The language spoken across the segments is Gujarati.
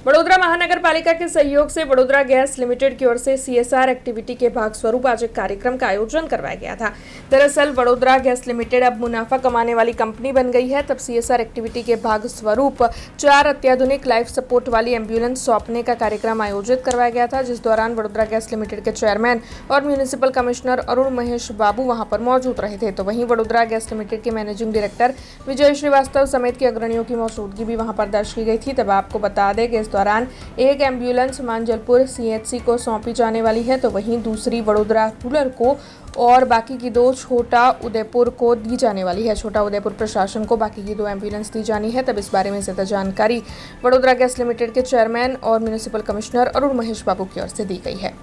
वडोदरा महानगर पालिका के सहयोग से वडोदरा गैस लिमिटेड की ओर से सीएसआर एक्टिविटी के भाग स्वरूप आज एक कार्यक्रम का आयोजन करवाया गया था। दरअसल वडोदरा गैस लिमिटेड अब मुनाफा कमाने वाली कंपनी बन गई है। तब सीएसआर एक्टिविटी के भाग स्वरूप 4 अत्याधुनिक लाइफ सपोर्ट वाली एम्बुलेंस सौंपने का कार्यक्रम आयोजित करवाया गया था, जिस दौरान वडोदरा गैस लिमिटेड के चेयरमैन और म्यूनिसिपल कमिश्नर अरुण महेश बाबू वहां पर मौजूद रहे थे। तो वहीं वडोदरा गैस लिमिटेड के मैनेजिंग डायरेक्टर विजय श्रीवास्तव समेत के अग्रणियों की मौजूदगी भी वहां पर दर्ज की गई थी। तब आपको बता दें कि इस दौरान एक एम्बुलेंस मांजलपुर सीएचसी को सौंपी जाने वाली है, तो वहीं दूसरी वडोदरा रूरल को और बाकी की 2 छोटा उदयपुर को दी जाने वाली है। छोटा उदयपुर प्रशासन को बाकी की 2 एम्बुलेंस दी जानी है। तब इस बारे में ज़्यादा जानकारी वडोदरा गैस लिमिटेड के चेयरमैन और म्यूनिसिपल कमिश्नर अरुण महेश बाबू की ओर से दी गई है।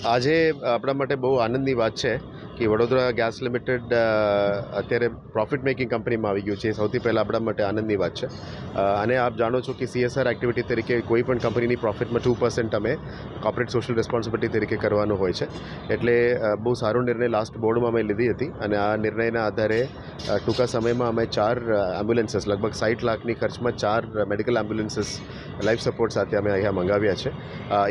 આજે આપણા માટે બહુ આનંદની વાત છે કે વડોદરા ગેસ લિમિટેડ અત્યારે પ્રોફિટ મેકિંગ કંપનીમાં આવી ગયું છે. એ સૌથી પહેલાં આપણા માટે આનંદની વાત છે. અને આપ જાણો છો કે સીએસઆર એક્ટિવિટી તરીકે કોઈ પણ કંપનીની પ્રોફિટમાં 2% અમે કોર્પોરેટ સોશિયલ રિસ્પોન્સિબિલિટી તરીકે કરવાનું હોય છે. એટલે બહુ સારો નિર્ણય લાસ્ટ બોર્ડમાં અમે લીધી હતી અને આ નિર્ણયના આધારે ટૂંકા સમયમાં અમે 4 એમ્બ્યુલન્સીસ લગભગ 60 લાખની ખર્ચમાં 4 મેડિકલ એમ્બ્યુલન્સીસ લાઈફ સપોર્ટ સાથે અમે અહીંયા મંગાવ્યા છે.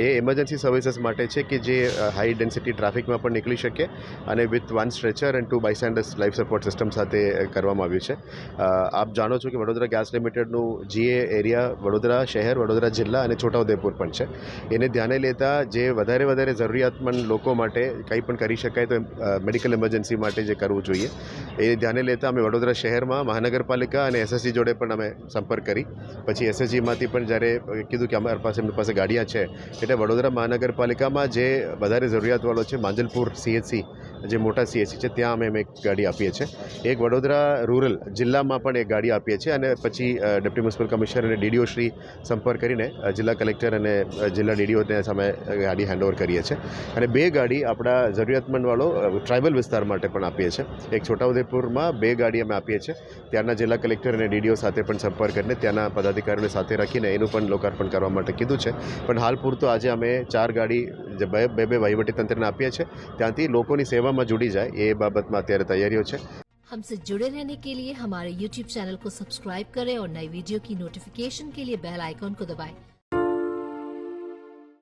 એ ઇમરજન્સી સર્વિસીસ માટે છે કે જે હાઈ ડેન્સિટી ટ્રાફિકમાં પણ નીકળી શકે અને with 1 stretcher and 2 bystanders life support system સાથે કરવામાં આવ્યું છે. આપ જાણો છો કે વડોદરા ગેસ લિમિટેડનું જીએ એરિયા વડોદરા શહેર, વડોદરા જિલ્લા અને છોટાઉદેપુર પણ છે. એને ધ્યાને લેતા જે વધારે જરૂરિયાતમંદ લોકો માટે કંઈ પણ કરી શકાય તો મેડિકલ ઇમરજન્સી માટે જે કરવું જોઈએ એ ધ્યાને લેતા અમે વડોદરા શહેરમાં મહાનગરપાલિકા અને એસએસજી જોડે પણ અમે સંપર્ક કરી. પછી એસએસજીમાંથી પણ જ્યારે કીધું કે એમની પાસે ગાડીਆਂ છે, એટલે વડોદરા મહાનગરપાલિકામાં જે વધારે જરૂરિયાતવાળો છે માંજલપુર સીએચસી જે મોટા સીએચસી છે ત્યાં અમે એક ગાડી આપીએ છીએ. એક વડોદરા રૂરલ જિલ્લામાં પણ એક ગાડી આપીએ છીએ અને પછી ડેપ્યુટી મ્યુનિસિપલ કમિશનર અને ડીડીઓ શ્રી સંપર્ક કરીને જિલ્લા કલેક્ટર અને જિલ્લા ડીડીઓને સામે ગાડી હેન્ડઓવર કરીએ છીએ. અને 2 ગાડી આપણા જરૂરિયાતમંદવાળો ટ્રાઇબલ વિસ્તાર માટે પણ આપીએ છીએ. એક છોટાઉદેપુરમાં 2 ગાડી અમે આપીએ છીએ. ત્યાંના જિલ્લા કલેક્ટર અને ડીડીઓ સાથે પણ સંપર્ક કરીને ત્યાંના પદાધિકારીઓને સાથે રાખીને એનું પણ લોકાર્પણ કરવા માટે કીધું છે. પણ હાલ પૂરતો આજે અમે 4 ગાડી જે 2 વહીવટીતંત્રને આપીએ છીએ ત્યાંથી લોકોની સેવામાં जुड़ी जाए ये बाबत में अत्यारे तैयारियों है। हमसे जुड़े रहने के लिए हमारे YouTube चैनल को सब्सक्राइब करें और नई वीडियो की नोटिफिकेशन के लिए बेल आइकॉन को दबाएं।